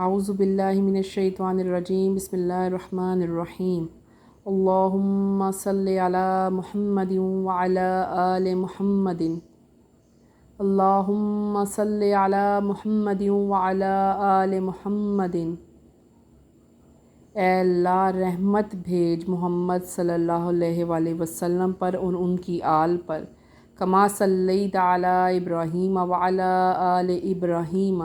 اعوذ باللہ من الشیطان الرجیم بسم اللہ الرحمن الرحیم اللہم صلی علی محمد وعلی آل محمد اللہم صلی علی محمد وعلی آل محمد۔ اے اللہ رحمت بھیج محمد صلی اللہ علیہ وآلہ وسلم پر اور ان کی آل پر، کما صلیت علی ابراہیم وعلی آل ابراہیم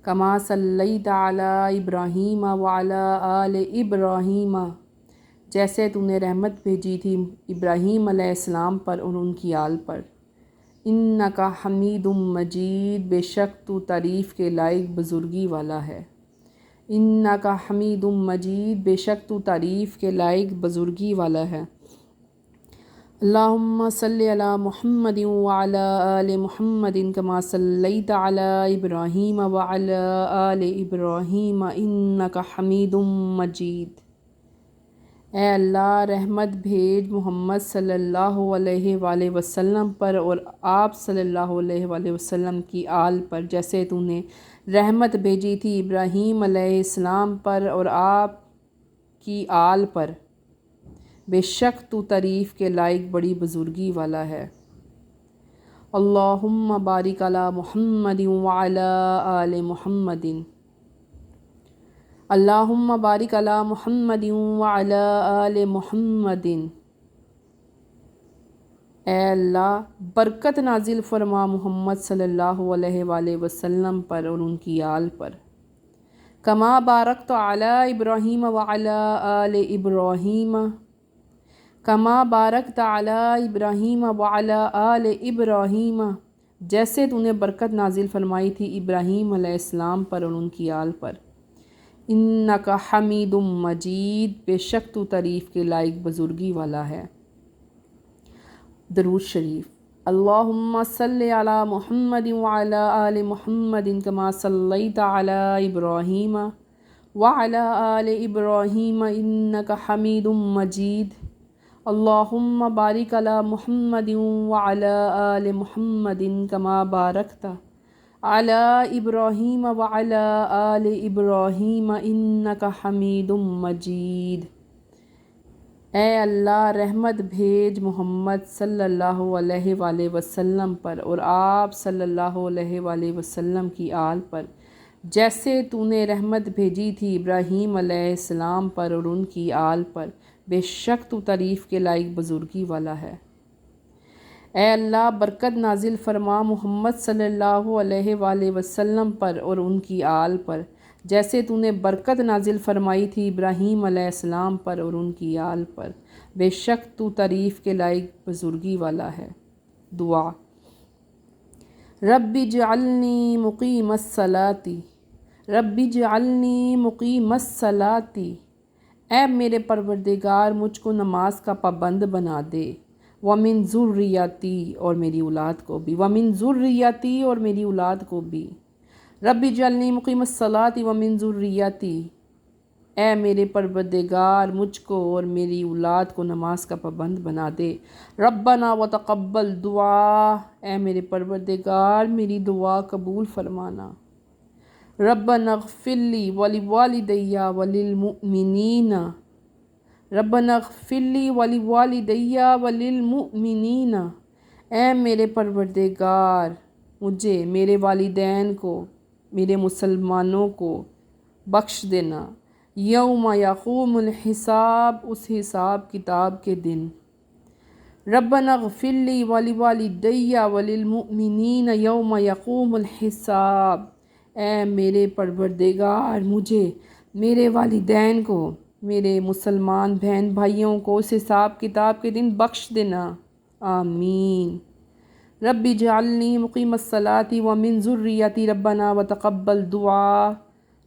کما صلیت علی ابراہیم وعلی آل ابراہیم، جیسے تو نے رحمت بھیجی تھی ابراہیم علیہ السلام پر اور ان کی آل پر۔ انکا حمید مجید، بے شک تو تعریف کے لائق بزرگی والا ہے۔ انکا حمید مجید، بے شک تو تعریف کے لائق بزرگی والا ہے۔ اللہم صلی علی محمد وعلی آل محمد کما صلیت علی ابراہیم وعلی آل ابراہیم انکا حمید مجید۔ اے اللہ رحمت بھیج محمد صلی اللہ علیہ وآلہ وسلم پر اور آپ صلی اللہ علیہ وآلہ وسلم کی آل پر، جیسے تو نے رحمت بھیجی تھی ابراہیم علیہ السلام پر اور آپ کی آل پر، بے شک تو تعریف کے لائق بڑی بزرگی والا ہے۔ اللہم بارک علی محمد وعلی آل محمد اللہم بارک علی محمد وعلی آل محمد۔ اے اللہ برکت نازل فرما محمد صلی اللہ علیہ وآلہ وسلم پر اور ان کی آل پر، کما بارکت علی ابراہیم وعلی آل ابراہیم کما بارکت علی ابراہیم وعلی آل ابراہیم، جیسے تو نے برکت نازل فرمائی تھی ابراہیم علیہ السلام پر اور ان کی آل پر۔ انکا حمید مجید، بے شک تو تعریف کے لائق بزرگی والا ہے۔ درود شریف۔ اللہم صلی علی محمد وعلی آل محمد کما صلیت علی ابراہیم وعلی آل ابراہیم انکا حمید مجید۔ اللہم بارک علی محمد وعلی آل محمد کما بارکت علی ابراہیم وعلی آل ابراہیم انکا حمید مجید۔ اے اللہ رحمت بھیج محمد صلی اللہ علیہ وآلہ وسلم پر اور آپ صلی اللہ علیہ وآلہ وسلم کی آل پر، جیسے تو نے رحمت بھیجی تھی ابراہیم علیہ السلام پر اور ان کی آل پر، بے شک تو تعریف کے لائق بزرگی والا ہے۔ اے اللہ برکت نازل فرما محمد صلی اللہ علیہ وآلہ وسلم پر اور ان کی آل پر، جیسے تو نے برکت نازل فرمائی تھی ابراہیم علیہ السلام پر اور ان کی آل پر، بے شک تو تعریف کے لائق بزرگی والا ہے۔ دعا۔ رب اجعلنی مقیم الصلاۃ رب اجعلنی مقیم الصلاۃ، اے میرے پروردگار مجھ کو نماز کا پابند بنا دے، ومن ذریتی، اور میری اولاد کو بھی، ومن ذریتی، اور میری اولاد کو بھی۔ رب اجعلنی مقیم الصلاۃ ومن ذریتی، اے میرے پروردگار مجھ کو اور میری اولاد کو نماز کا پابند بنا دے۔ ربنا وتقبل دعا، اے میرے پروردگار میری دعا قبول فرمانا۔ ربنا اغفر لی ولوالدی وللمؤمنین ربنا اغفر لی ولوالدی وللمؤمنین، اے میرے پروردگار مجھے، میرے والدین کو، میرے مسلمانوں کو بخش دینا۔ یوم یقوم الحساب، اس حساب کتاب کے دن۔ ربنا اغفر لی ولوالدی وللمؤمنین یوم یقوم الحساب، اے میرے پروردگار مجھے، میرے والدین کو، میرے مسلمان بہن بھائیوں کو اس حساب کتاب کے دن بخش دینا، آمین۔ رب اجعلنی مقیم الصلاۃ ومن ذریتی ربنا وتقبل دعا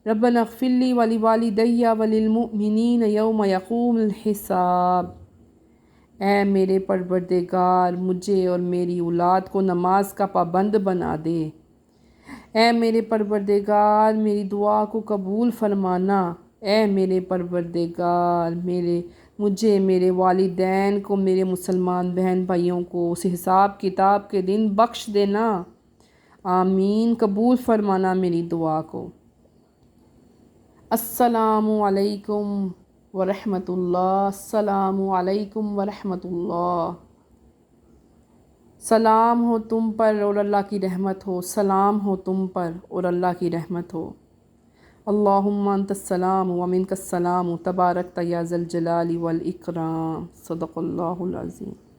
ربنا اغفر لی ولوالدی وللمؤمنین یوم یقوم الحساب، اے میرے پروردگار مجھے اور میری اولاد کو نماز کا پابند بنا دے۔ اے میرے پروردگار میری دعا کو قبول فرمانا۔ اے میرے پروردگار مجھے، میرے والدین کو، میرے مسلمان بہن بھائیوں کو اس حساب کتاب کے دن بخش دینا، آمین۔ قبول فرمانا میری دعا کو۔ السلام علیکم ورحمۃ اللہ، السلام علیکم ورحمۃ اللہ۔ سلام ہو تم پر اور اللہ کی رحمت ہو، سلام ہو تم پر اور اللہ کی رحمت ہو۔ اللہم انت السلام و منک السلام تبارکت یا ذا الجلال والاکرام، صدق اللہ العظیم۔